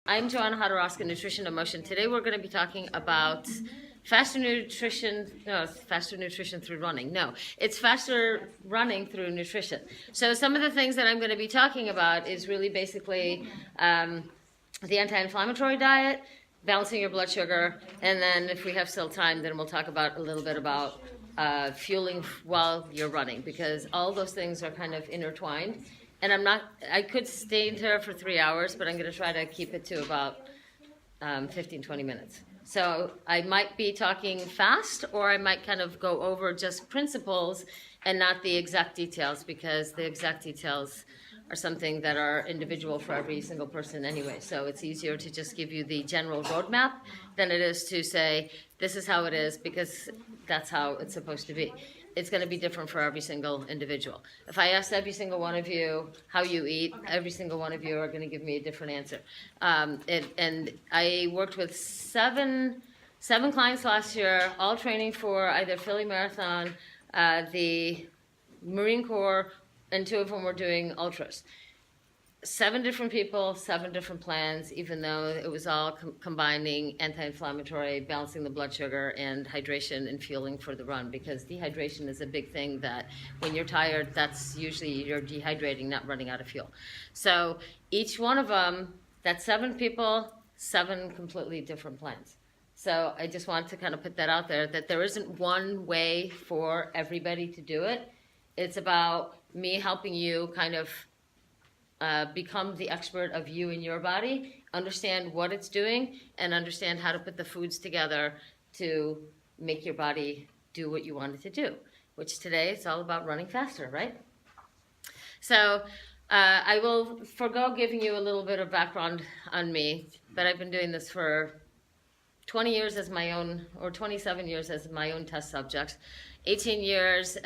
I'm Joanna Hodorowska, Nutrition and Motion. Today we're going to be talking about faster nutrition. No, it's faster nutrition through running. No, it's faster running through nutrition. So some of the things that I'm going to be talking about is really basically the anti-inflammatory diet, balancing your blood sugar, and then if we have still time, then we'll talk about a little bit about fueling while you're running, because all those things are kind of intertwined. And I could stay in here for 3 hours, but I'm going to try to keep it to about 15, 20 minutes. So I might be talking fast, or I might kind of go over just principles and not the exact details, because the exact details are something that are individual for every single person anyway. So it's easier to just give you the general roadmap than it is to say, this is how it is, because that's how it's supposed to be. It's going to be different for every single individual. If I asked every single one of you how you eat, every single one of you are going to give me a different answer. And I worked with seven clients last year, all training for either Philly Marathon, the Marine Corps, and 2 of them were doing ultras. 7 different people, 7 different plans, even though it was all combining anti-inflammatory, balancing the blood sugar, and hydration and fueling for the run, because dehydration is a big thing that when you're tired, that's usually you're dehydrating, not running out of fuel. So each one of them, that's 7 people, 7 completely different plans. So I just want to kind of put that out there, that there isn't one way for everybody to do it. It's about me helping you kind of become the expert of you and your body, understand what it's doing, and understand how to put the foods together to make your body do what you want it to do, which today it's all about running faster, right? So I will forego giving you a little bit of background on me, but I've been doing this for 20 years as my own, or 27 years as my own test subjects. 18 years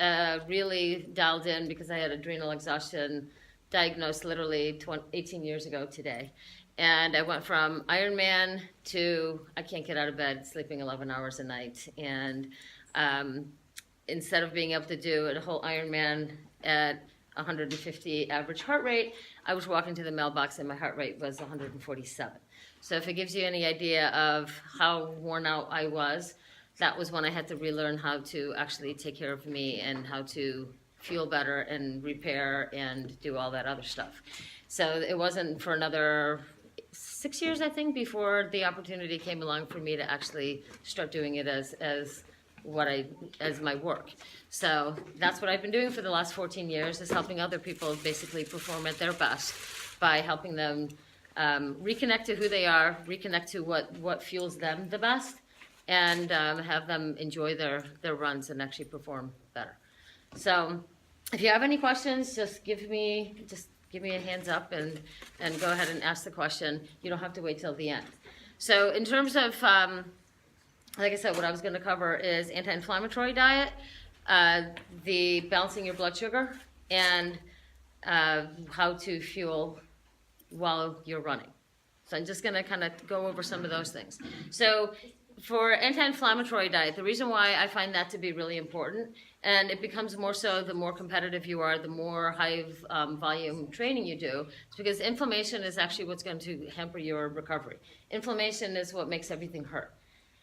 really dialed in because I had adrenal exhaustion, diagnosed literally 18 years ago today. And I went from Ironman to I can't get out of bed, sleeping 11 hours a night. And instead of being able to do a whole Ironman at 150 average heart rate, I was walking to the mailbox and my heart rate was 147. So if it gives you any idea of how worn out I was, that was when I had to relearn how to actually take care of me and how to feel better and repair and do all that other stuff. So it wasn't for another 6 years, I think, before the opportunity came along for me to actually start doing it as my work. So that's what I've been doing for the last 14 years, is helping other people basically perform at their best by helping them reconnect to who they are, reconnect to what fuels them the best, and have them enjoy their runs and actually perform better. So if you have any questions, just give me a hands up and go ahead and ask the question. You don't have to wait till the end. So in terms of, like I said, what I was going to cover is anti-inflammatory diet, the balancing your blood sugar, and how to fuel while you're running. So I'm just going to kind of go over some of those things. So for anti-inflammatory diet, the reason why I find that to be really important, and it becomes more so the more competitive you are, the more high volume training you do, is because inflammation is actually what's going to hamper your recovery. Inflammation is what makes everything hurt.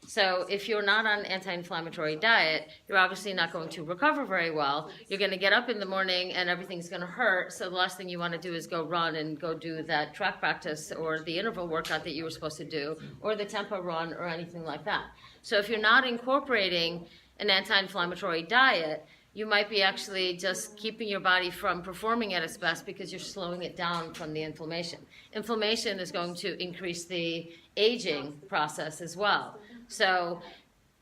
So if you're not on an anti-inflammatory diet, you're obviously not going to recover very well. You're going to get up in the morning and everything's going to hurt. So the last thing you want to do is go run and go do that track practice or the interval workout that you were supposed to do, or the tempo run or anything like that. So if you're not incorporating an anti-inflammatory diet, you might be actually just keeping your body from performing at its best because you're slowing it down from the inflammation. Inflammation is going to increase the aging process as well. So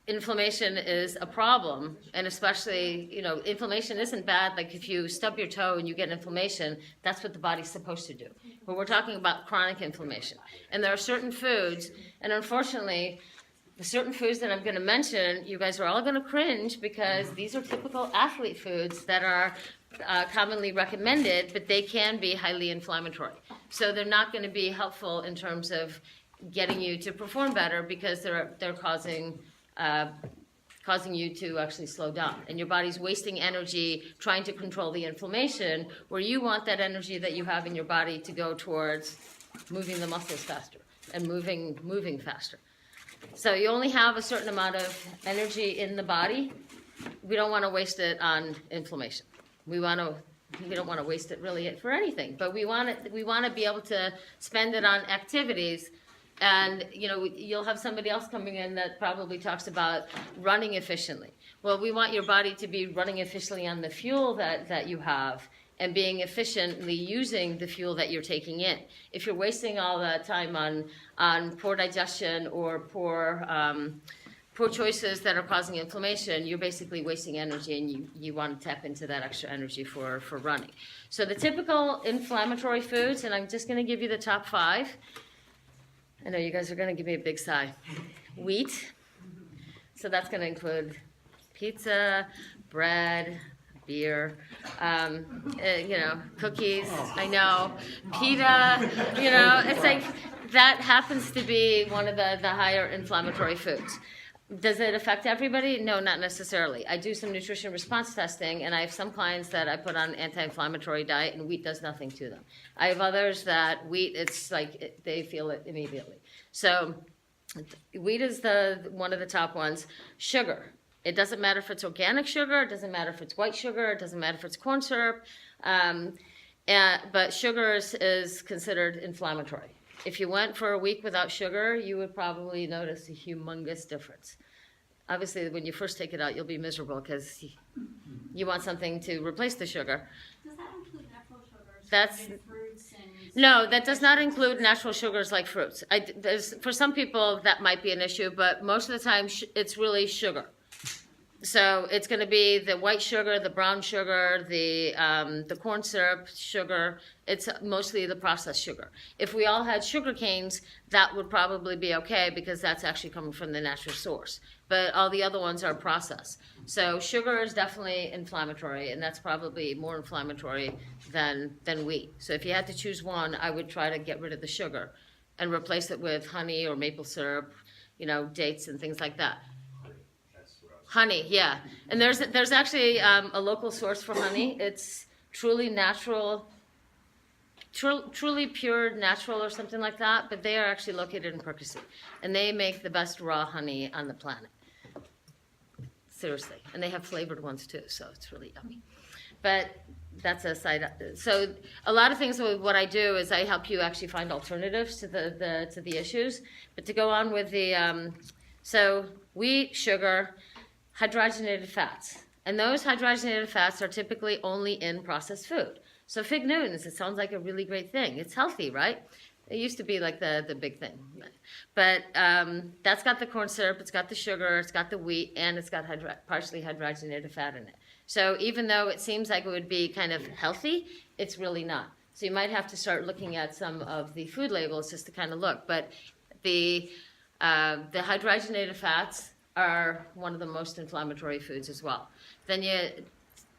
inflammation is a problem, and especially, inflammation isn't bad. Like if you stub your toe and you get inflammation, that's what the body's supposed to do. But we're talking about chronic inflammation. And there are certain foods, and unfortunately, the certain foods that I'm going to mention, you guys are all going to cringe because these are typical athlete foods that are commonly recommended, but they can be highly inflammatory. So they're not going to be helpful in terms of getting you to perform better because they're causing you to actually slow down. And your body's wasting energy trying to control the inflammation, where you want that energy that you have in your body to go towards moving the muscles faster. and moving faster. So you only have a certain amount of energy in the body. We don't want to waste it on inflammation. We don't want to waste it really for anything, but we want to be able to spend it on activities. And you'll have somebody else coming in that probably talks about running efficiently. Well, we want your body to be running efficiently on the fuel that you have, and being efficiently using the fuel that you're taking in. If you're wasting all that time on poor digestion or poor choices that are causing inflammation, you're basically wasting energy, and you want to tap into that extra energy for running. So the typical inflammatory foods, and I'm just going to give you the top 5. I know you guys are going to give me a big sigh. Wheat, so that's going to include pizza, bread, beer, cookies, I know, pita, it's like that happens to be one of the higher inflammatory foods. Does it affect everybody? No, not necessarily. I do some nutrition response testing, and I have some clients that I put on anti-inflammatory diet, and wheat does nothing to them. I have others that wheat, it's like they feel it immediately. So wheat is one of the top ones. Sugar. It doesn't matter if it's organic sugar. It doesn't matter if it's white sugar. It doesn't matter if it's corn syrup. But sugar is considered inflammatory. If you went for a week without sugar, you would probably notice a humongous difference. Obviously, when you first take it out, you'll be miserable because you want something to replace the sugar. Does that include natural sugars? Fruits and... No, that does not include natural sugars like fruits. For some people, that might be an issue, but most of the time, it's really sugar. So it's going to be the white sugar, the brown sugar, the corn syrup sugar. It's mostly the processed sugar. If we all had sugar canes, that would probably be okay because that's actually coming from the natural source. But all the other ones are processed. So sugar is definitely inflammatory, and that's probably more inflammatory than wheat. So if you had to choose one, I would try to get rid of the sugar and replace it with honey or maple syrup, dates and things like that. Honey, yeah. And there's actually a local source for honey. It's truly natural, truly pure natural or something like that, but they are actually located in Percy. And they make the best raw honey on the planet. Seriously. And they have flavored ones too, so it's really yummy. But that's a side. So a lot of things with what I do is I help you actually find alternatives to the issues. But to go on with the, so wheat, sugar, hydrogenated fats. And those hydrogenated fats are typically only in processed food. So fig Newtons, it sounds like a really great thing. It's healthy, right? It used to be like the big thing. But that's got the corn syrup, it's got the sugar, it's got the wheat, and it's got partially hydrogenated fat in it. So even though it seems like it would be kind of healthy, it's really not. So you might have to start looking at some of the food labels just to kind of look. But the hydrogenated fats are one of the most inflammatory foods as well. Then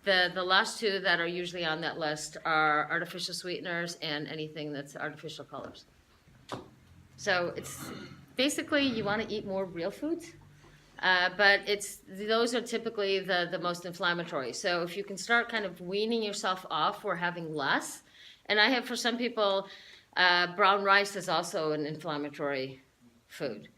the last two that are usually on that list are artificial sweeteners and anything that's artificial colors. So it's basically you want to eat more real foods, but those are typically the most inflammatory. So if you can start kind of weaning yourself off or having less, and I have for some people, brown rice is also an inflammatory food.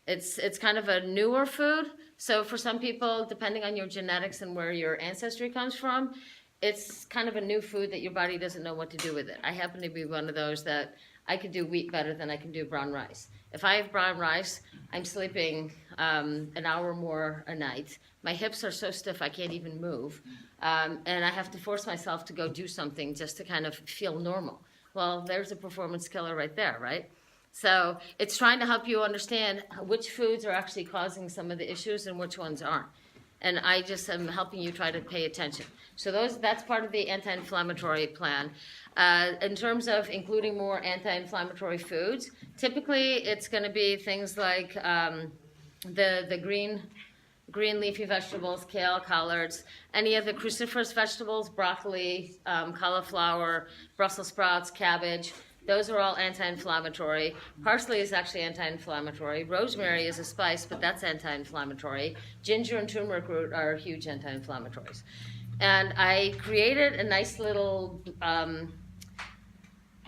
It's kind of a newer food. So for some people, depending on your genetics and where your ancestry comes from, it's kind of a new food that your body doesn't know what to do with it. I happen to be one of those that I can do wheat better than I can do brown rice. If I have brown rice, I'm sleeping an hour more a night. My hips are so stiff I can't even move. And I have to force myself to go do something just to kind of feel normal. Well, there's a performance killer right there, right? So it's trying to help you understand which foods are actually causing some of the issues and which ones aren't. And I just am helping you try to pay attention. So that's part of the anti-inflammatory plan. In terms of including more anti-inflammatory foods, typically it's going to be things like the green leafy vegetables, kale, collards, any of the cruciferous vegetables, broccoli, cauliflower, Brussels sprouts, cabbage. Those are all anti-inflammatory. Parsley is actually anti-inflammatory. Rosemary is a spice, but that's anti-inflammatory. Ginger and turmeric root are huge anti-inflammatories. And I created a nice little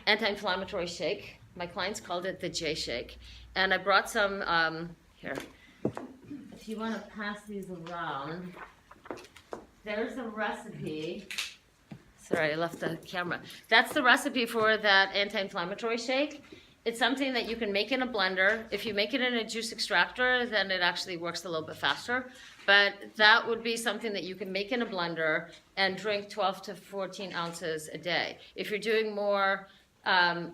anti-inflammatory shake My clients called it the J Shake. And I brought some, here. If you want to pass these around, there's a recipe. Sorry, I left the camera. That's the recipe for that anti-inflammatory shake. It's something that you can make in a blender. If you make it in a juice extractor, then it actually works a little bit faster. But that would be something that you can make in a blender and drink 12 to 14 ounces a day. If you're doing more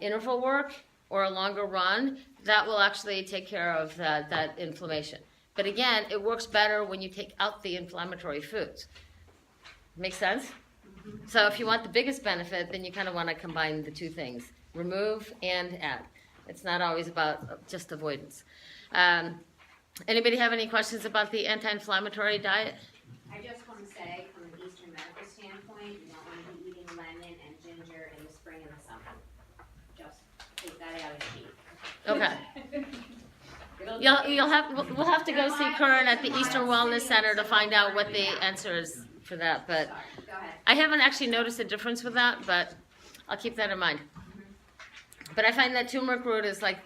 interval work or a longer run, that will actually take care of that inflammation. But again, it works better when you take out the inflammatory foods. Make sense? So if you want the biggest benefit, then you kind of want to combine the two things. Remove and add. It's not always about just avoidance. Anybody have any questions about the anti-inflammatory diet? I just want to say, from an Eastern medical standpoint, you don't want to be eating lemon and ginger in the spring and the summer. Just take that out of the Okay. We'll have to go see Curran at the Eastern Wellness Center to find out what the answer is for that. But Sorry, go ahead. I haven't actually noticed a difference with that, but I'll keep that in mind. But I find that turmeric root is like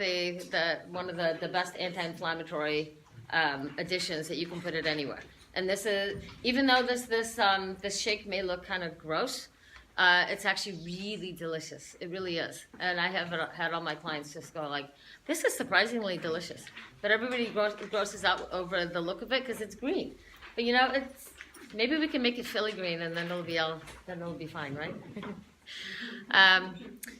one of the best anti-inflammatory additions that you can put it anywhere. And this is, even though this shake may look kind of gross, it's actually really delicious. It really is. And I have had all my clients just go like, this is surprisingly delicious. But everybody grosses out over the look of it because it's green. But you know, maybe we can make it Philly green and then it'll be fine, right?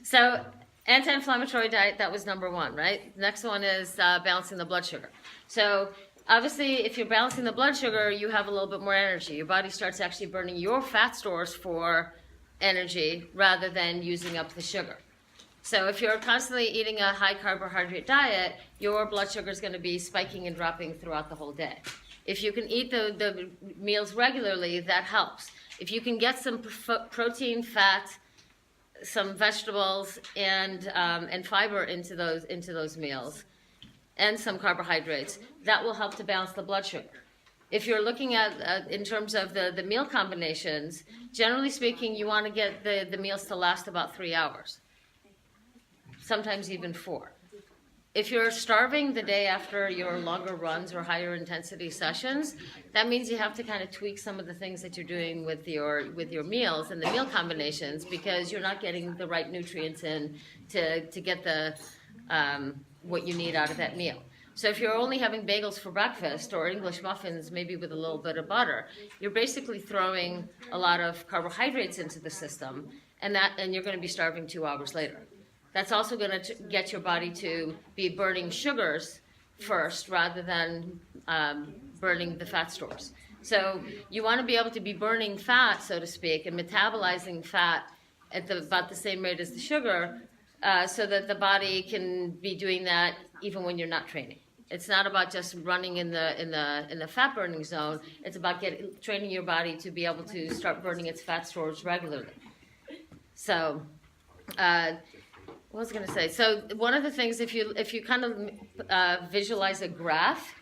So anti-inflammatory diet, that was number one, right? Next one is balancing the blood sugar. So obviously, if you're balancing the blood sugar, you have a little bit more energy. Your body starts actually burning your fat stores for energy rather than using up the sugar. So if you're constantly eating a high carbohydrate diet, your blood sugar is going to be spiking and dropping throughout the whole day. If you can eat the meals regularly, that helps. If you can get some protein, fat, some vegetables, and fiber into those meals, and some carbohydrates, that will help to balance the blood sugar. If you're looking at in terms of the meal combinations, generally speaking, you want to get the meals to last about 3 hours, sometimes even 4. If you're starving the day after your longer runs or higher intensity sessions, that means you have to kind of tweak some of the things that you're doing with your meals and the meal combinations, because you're not getting the right nutrients in to get the what you need out of that meal. So if you're only having bagels for breakfast or English muffins, maybe with a little bit of butter, you're basically throwing a lot of carbohydrates into the system, and you're going to be starving 2 hours later. That's also going to get your body to be burning sugars first rather than burning the fat stores. So you want to be able to be burning fat, so to speak, and metabolizing fat at about the same rate as the sugar, so that the body can be doing that even when you're not training. It's not about just running in the fat burning zone. It's about training your body to be able to start burning its fat stores regularly. So. What was I going to say? So one of the things, if you kind of visualize a graph,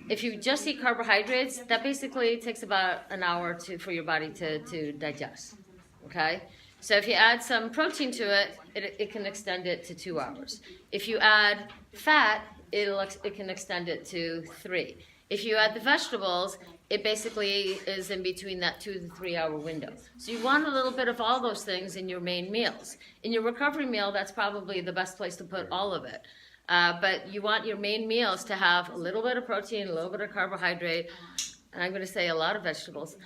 if you just eat carbohydrates, that basically takes about an hour for your body to digest. Okay? So if you add some protein to it, it can extend it to 2 hours. If you add fat, it can extend it to 3. If you add the vegetables, it basically is in between that 2 to 3 hour window. So you want a little bit of all those things in your main meals. In your recovery meal, that's probably the best place to put all of it. But you want your main meals to have a little bit of protein, a little bit of carbohydrate, and I'm going to say a lot of vegetables,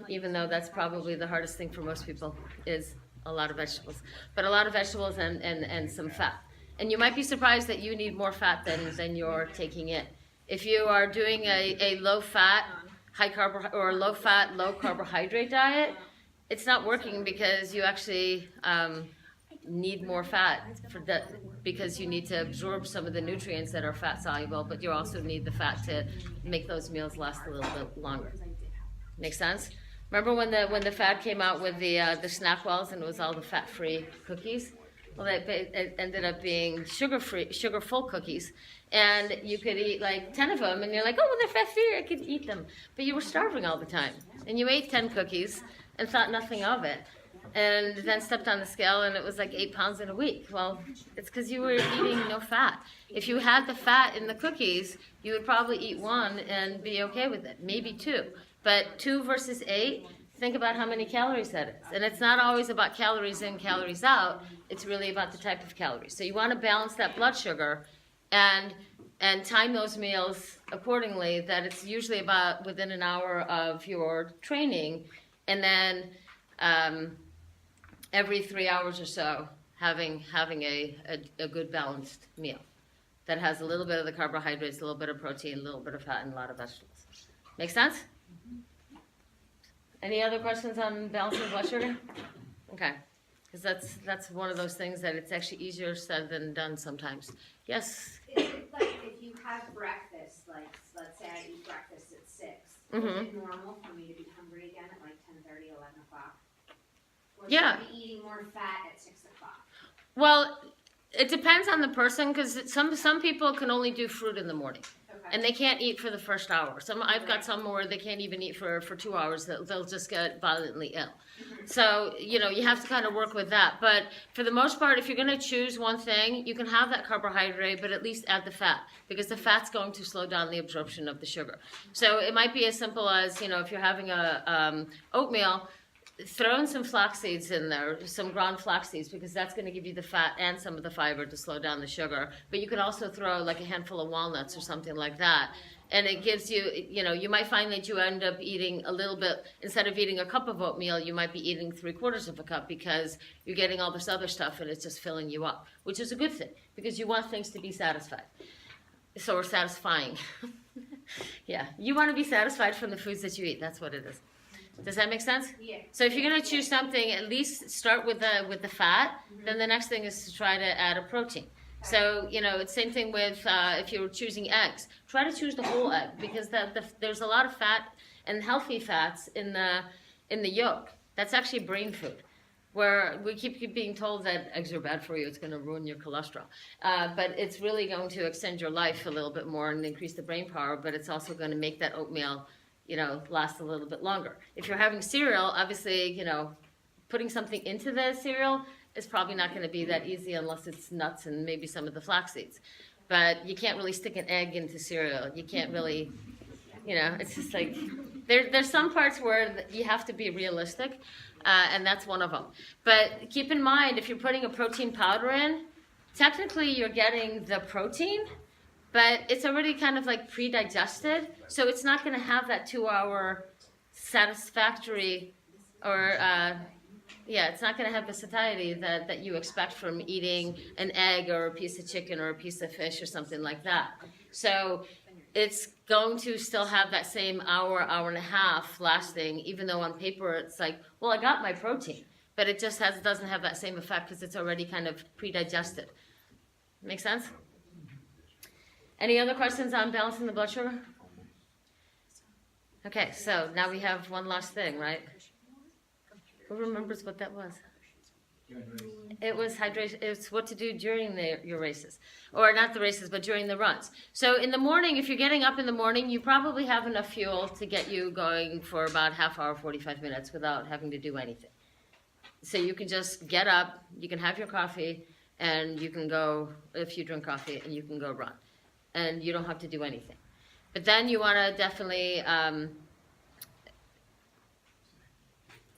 even though that's probably the hardest thing for most people is a lot of vegetables. But a lot of vegetables and some fat. And you might be surprised that you need more fat than you're taking in. If you are doing a low-fat, low-fat, low-carbohydrate diet, it's not working because you actually need more fat because you need to absorb some of the nutrients that are fat-soluble, but you also need the fat to make those meals last a little bit longer. Make sense? Remember when the fad came out with the Snackwells and it was all the fat-free cookies? Well, it ended up being sugar-full cookies. And you could eat like 10 of them, and you're like, oh, well, they're fat-free, I could eat them. But you were starving all the time. And you ate 10 cookies and thought nothing of it. and then stepped on the scale and it was like 8 pounds in a week. Well, it's because you were eating no fat. If you had the fat in the cookies, you would probably eat one and be okay with it, maybe two. But 2 versus 8, think about how many calories that is. And it's not always about calories in, calories out. It's really about the type of calories. So you want to balance that blood sugar and time those meals accordingly, that it's usually about within an hour of your training, and then every 3 hours or so having a good balanced meal that has a little bit of the carbohydrates, a little bit of protein, a little bit of fat, and a lot of vegetables. Make sense? Any other questions on balancing blood sugar? Okay, because that's one of those things that it's actually easier said than done sometimes. Yes? Is it like if you have breakfast, like let's say I eat breakfast at 6, is it normal for me to be hungry again at like 10:30, 11 o'clock? Or should Yeah. I be eating more fat at 6 o'clock? Well, it depends on the person, because some people can only do fruit in the morning. Okay. And they can't eat for the first hour. I've got some where they can't even eat for 2 hours. They'll just get violently ill. So, you have to kind of work with that. But for the most part, if you're going to choose one thing, you can have that carbohydrate, but at least add the fat, because the fat's going to slow down the absorption of the sugar. So it might be as simple as, if you're having a oatmeal, throw in some flax seeds in there, some ground flax seeds, because that's going to give you the fat and some of the fiber to slow down the sugar. But you can also throw like a handful of walnuts or something like that. And it gives you, you might find that you end up eating a little bit, instead of eating a cup of oatmeal, you might be eating 3/4 of a cup, because you're getting all this other stuff and it's just filling you up, which is a good thing, because you want things to be satisfied. So we're satisfying. Yeah, you want to be satisfied from the foods that you eat. That's what it is. Does that make sense? Yeah. So if you're going to choose something, at least start with the fat. Then the next thing is to try to add a protein. So, it's same thing with if you're choosing eggs. Try to choose the whole egg, because there's a lot of fat and healthy fats in the yolk. That's actually brain food, where we keep being told that eggs are bad for you. It's going to ruin your cholesterol. But it's really going to extend your life a little bit more and increase the brain power, but it's also going to make that oatmeal last a little bit longer. If you're having cereal, obviously, putting something into the cereal is probably not going to be that easy unless it's nuts and maybe some of the flax seeds. But you can't really stick an egg into cereal. You can't really, it's just like, there's some parts where you have to be realistic, and that's one of them. But keep in mind, if you're putting a protein powder in, technically you're getting the protein, but it's already kind of like pre-digested, so it's not going to have that 2-hour satisfactory, or it's not going to have the satiety that you expect from eating an egg or a piece of chicken or a piece of fish or something like that. So it's going to still have that same hour and a half lasting, even though on paper it's like, well, I got my protein, but it just doesn't have that same effect because it's already kind of pre-digested. Make sense? Any other questions on balancing the blood sugar? Okay, so now we have one last thing, right? Who remembers what that was? It was hydration. It's what to do during your races. Or not the races, but during the runs. So in the morning, if you're getting up in the morning, you probably have enough fuel to get you going for about half hour, 45 minutes without having to do anything. So you can just get up, you can have your coffee, and you can go, if you drink coffee, and you can go run. And you don't have to do anything. But then you want to definitely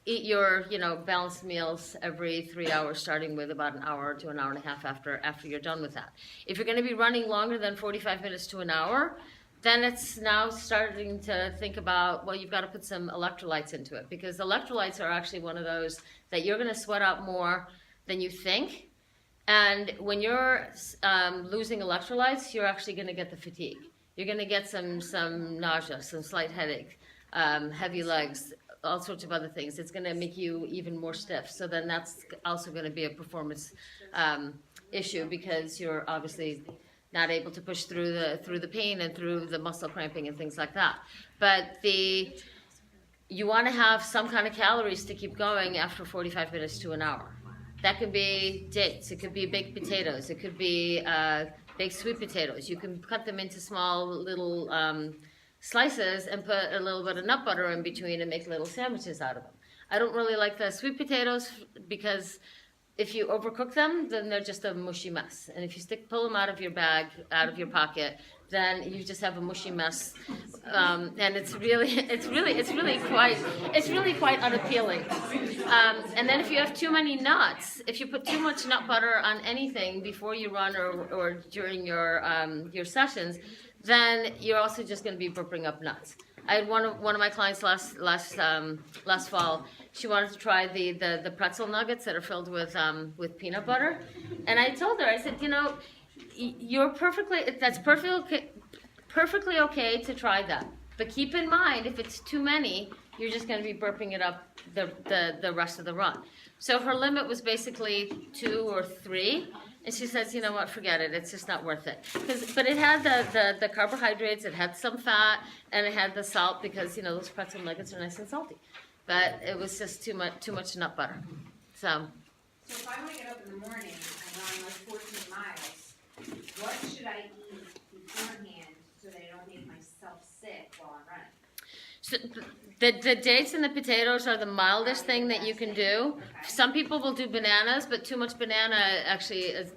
eat your, balanced meals every 3 hours, starting with about an hour to an hour and a half after you're done with that. If you're going to be running longer than 45 minutes to an hour, then it's now starting to think about, well, you've got to put some electrolytes into it, because electrolytes are actually one of those that you're going to sweat out more than you think. And when you're losing electrolytes, you're actually going to get the fatigue. You're going to get some nausea, some slight headache, heavy legs, all sorts of other things. It's going to make you even more stiff. So then that's also going to be a performance issue, because you're obviously not able to push through the pain and through the muscle cramping and things like that. But you want to have some kind of calories to keep going after 45 minutes to an hour. That could be dates, it could be baked potatoes, it could be baked sweet potatoes. You can cut them into small little slices and put a little bit of nut butter in between and make little sandwiches out of them. I don't really like the sweet potatoes because if you overcook them, then they're just a mushy mess. And if you pull them out of your bag, out of your pocket, then you just have a mushy mess, and it's really quite unappealing. And then if you have too many nuts, if you put too much nut butter on anything before you run or during your sessions, then you're also just going to be burping up nuts. I had one of my clients last fall. She wanted to try the pretzel nuggets that are filled with peanut butter, and I told her, I said, that's perfectly okay to try that, but keep in mind if it's too many, you're just going to be burping it up the rest of the run. So her limit was basically 2 or 3. And she says, you know what, forget it. It's just not worth it. But it had the carbohydrates, it had some fat, and it had the salt because, those pretzel nuggets are nice and salty. But it was just too much nut butter. So if I want to get up in the morning and run like 14 miles, what should I eat beforehand so that I don't make myself sick while I'm running? So the dates and the potatoes are the mildest thing that you can do. Okay. Some people will do bananas, but too much banana actually is,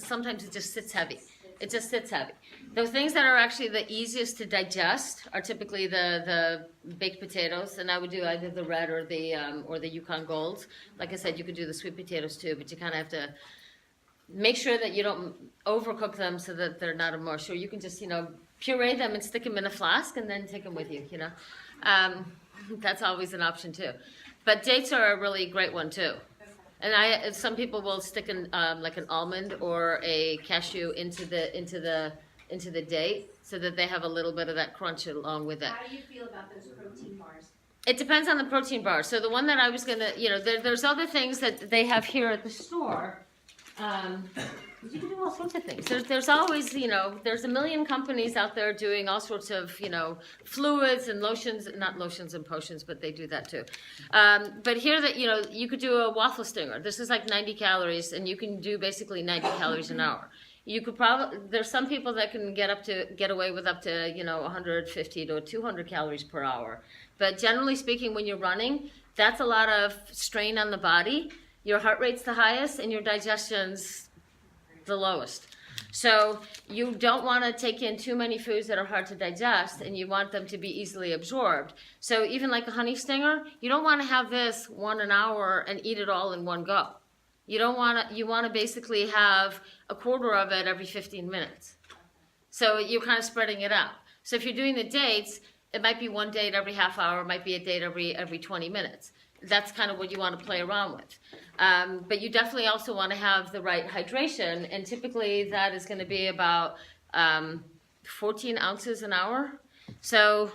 sometimes it just sits heavy. It just sits heavy. The things that are actually the easiest to digest are typically the baked potatoes, and I would do either the red or the Yukon Golds. Like I said, you could do the sweet potatoes too, but you kind of have to make sure that you don't overcook them so that they're not a mush. Or you can just puree them and stick them in a flask and then take them with you. That's always an option too. But dates are a really great one too. And some people will stick like an almond or a cashew into the date so that they have a little bit of that crunch along with it. How do you feel about those protein bars? It depends on the protein bar. So the one that I was gonna, there's other things that they have here at the store. You can do all sorts of things. There's always, there's a million companies out there doing all sorts of, fluids and lotions, not lotions and potions, but they do that too. But here that, you could do a waffle stinger. This is like 90 calories and you can do basically 90 calories an hour. You could there's some people that can get away with up to, 150 to 200 calories per hour. But generally speaking, when you're running, that's a lot of strain on the body. Your heart rate's the highest and your digestion's the lowest. So you don't want to take in too many foods that are hard to digest, and you want them to be easily absorbed. So even like a honey stinger, you don't want to have this an hour and eat it all in one go. You want to basically have a quarter of it every 15 minutes. So you're kind of spreading it out. So if you're doing the dates, it might be one date every half hour, it might be a date every 20 minutes. That's kind of what you want to play around with. But you definitely also want to have the right hydration, and typically that is going to be about 14 ounces an hour. So,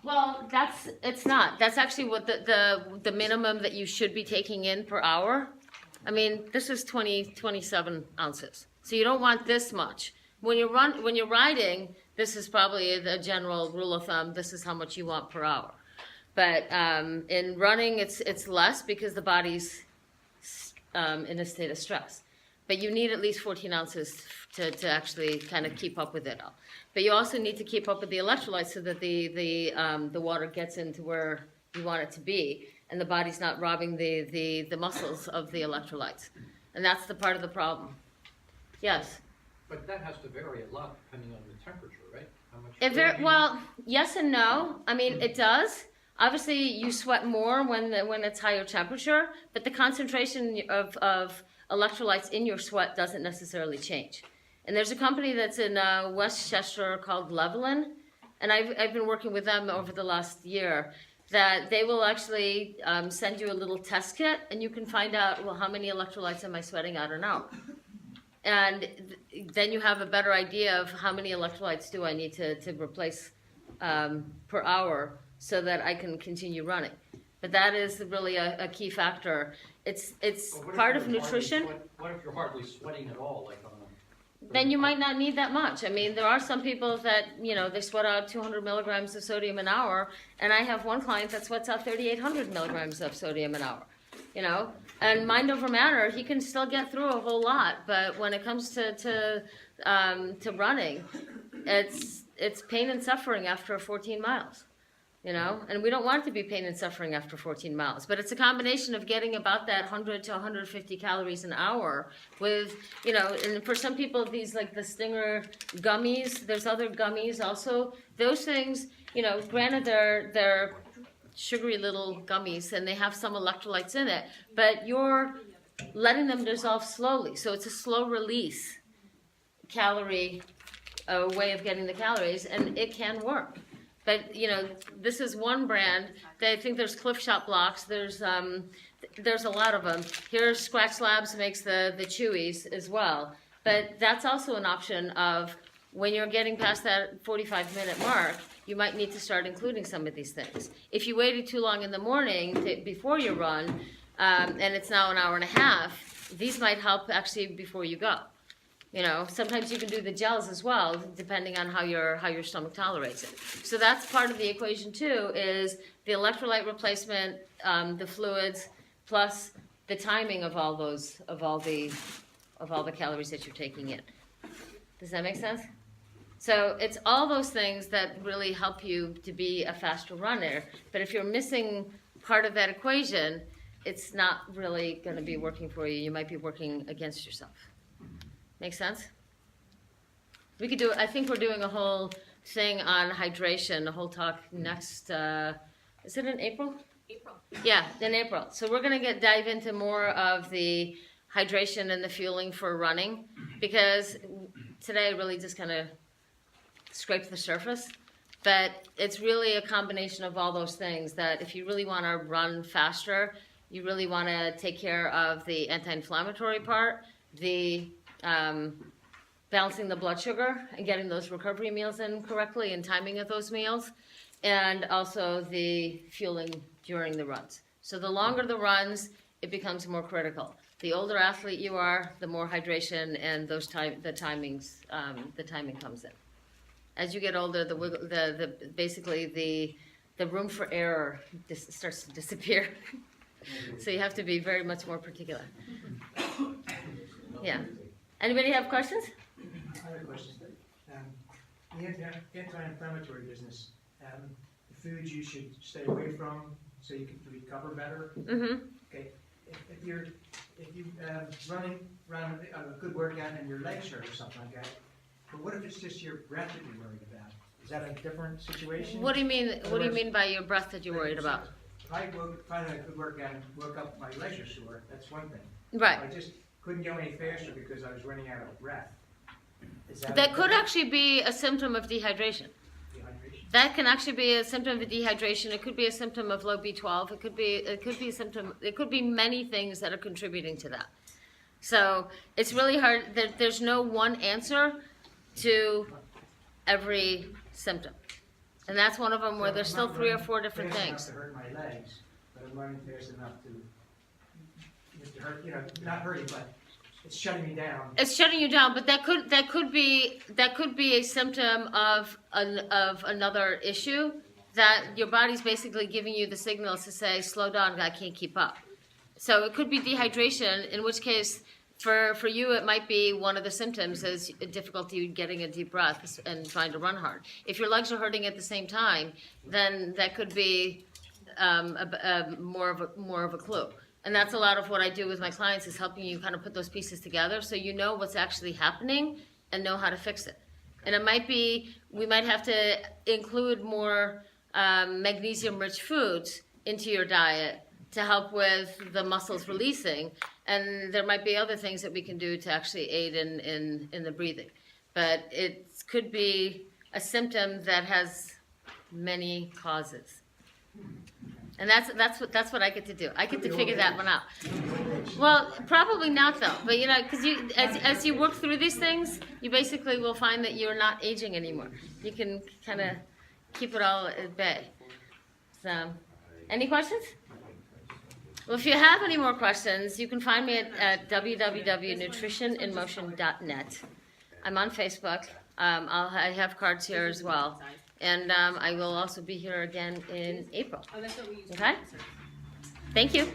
well, it's not. That's actually what the minimum that you should be taking in per hour. I mean, this is 27 ounces. So you don't want this much. When you're riding, this is probably the general rule of thumb. This is how much you want per hour. But in running, it's less because the body's in a state of stress. But you need at least 14 ounces to actually kind of keep up with it all. But you also need to keep up with the electrolytes so that the water gets into where you want it to be, and the body's not robbing the muscles of the electrolytes. And that's the part of the problem. Yes? But that has to vary a lot depending on the temperature, right? Well, yes and no. I mean, it does. Obviously, you sweat more when it's higher temperature, but the concentration of electrolytes in your sweat doesn't necessarily change. And there's a company that's in Westchester called Levelin, and I've been working with them over the last year, that they will actually send you a little test kit, and you can find out, well, how many electrolytes am I sweating out an hour? And then you have a better idea of how many electrolytes do I need to replace per hour, so that I can continue running. But that is really a key factor. It's part of nutrition. What if you're hardly sweating at all? Then you might not need that much. I mean, there are some people that, they sweat out 200 milligrams of sodium an hour, and I have one client that sweats out 3,800 milligrams of sodium an hour. And mind over matter, he can still get through a whole lot, but when it comes to running, it's pain and suffering after 14 miles. and we don't want it to be pain and suffering after 14 miles, but it's a combination of getting about that 100 to 150 calories an hour with, and for some people, these like the Stinger gummies, there's other gummies also, those things, granted they're sugary little gummies and they have some electrolytes in it, but you're letting them dissolve slowly, so it's a slow release calorie way of getting the calories, and it can work. But this is one brand. I think there's Cliff Shot blocks. There's a lot of them. Here, Scratch Labs makes the Chewies as well. But that's also an option of when you're getting past that 45-minute mark, you might need to start including some of these things. If you waited too long in the morning before your run, and it's now an hour and a half, these might help actually before you go. Sometimes you can do the gels as well, depending on how your stomach tolerates it. So that's part of the equation too, is the electrolyte replacement, the fluids, plus the timing of all the calories that you're taking in. Does that make sense? So it's all those things that really help you to be a faster runner. But if you're missing part of that equation, it's not really going to be working for you. You might be working against yourself. Make sense? We could do, I think we're doing a whole thing on hydration, a whole talk next, is it in April? April. Yeah, in April. So we're going to dive into more of the hydration and the fueling for running, because today I really just kind of scraped the surface. But it's really a combination of all those things that if you really want to run faster, you really want to take care of the anti-inflammatory part, the balancing the blood sugar and getting those recovery meals in correctly and timing of those meals, and also the fueling during the runs. So the longer the runs, it becomes more critical. The older athlete you are, the more hydration and the timing comes in. As you get older, basically the room for error starts to disappear. So you have to be very much more particular. Yeah. Anybody have questions? I have a question. The anti-inflammatory business, the foods you should stay away from so you can recover better. Mm-hmm. Okay. If you run a good workout and your legs hurt or something like that, but what if it's just your breath that you're worried about? Is that a different situation? What do you mean? What do you mean by your breath that you're worried about? If I find a good workout and woke up, my legs are sore, that's one thing. Right. I just couldn't go any faster because I was running out of breath. Is That could actually be a symptom of dehydration. dehydration? That can actually be a symptom of dehydration. It could be a symptom of low B12. It could be a symptom. It could be many things that are contributing to that. So it's really hard. There's no one answer to every symptom, and that's one of them where there's still 3 or 4 different things. To hurt my legs, but I'm running fast enough to hurt. Not hurting, but it's shutting me down. It's shutting you down, but that could be a symptom of another issue, that your body's basically giving you the signals to say, slow down, I can't keep up. So it could be dehydration, in which case for you it might be one of the symptoms is difficulty getting a deep breath and trying to run hard. If your legs are hurting at the same time, then that could be more of a clue. And that's a lot of what I do with my clients, is helping you kind of put those pieces together so you know what's actually happening and know how to fix it. And it might be, we might have to include more magnesium-rich foods into your diet to help with the muscles releasing. And there might be other things that we can do to actually aid in the breathing. But it could be a symptom that has many causes. And that's what I get to do. I get to figure that one out. Well, probably not though. But because as you work through these things, you basically will find that you're not aging anymore. You can kind of keep it all at bay. So, any questions? Well, if you have any more questions, you can find me at www.nutritioninmotion.net. I'm on Facebook. I have cards here as well. And I will also be here again in April. Oh, that's what we use. Okay? Thank you.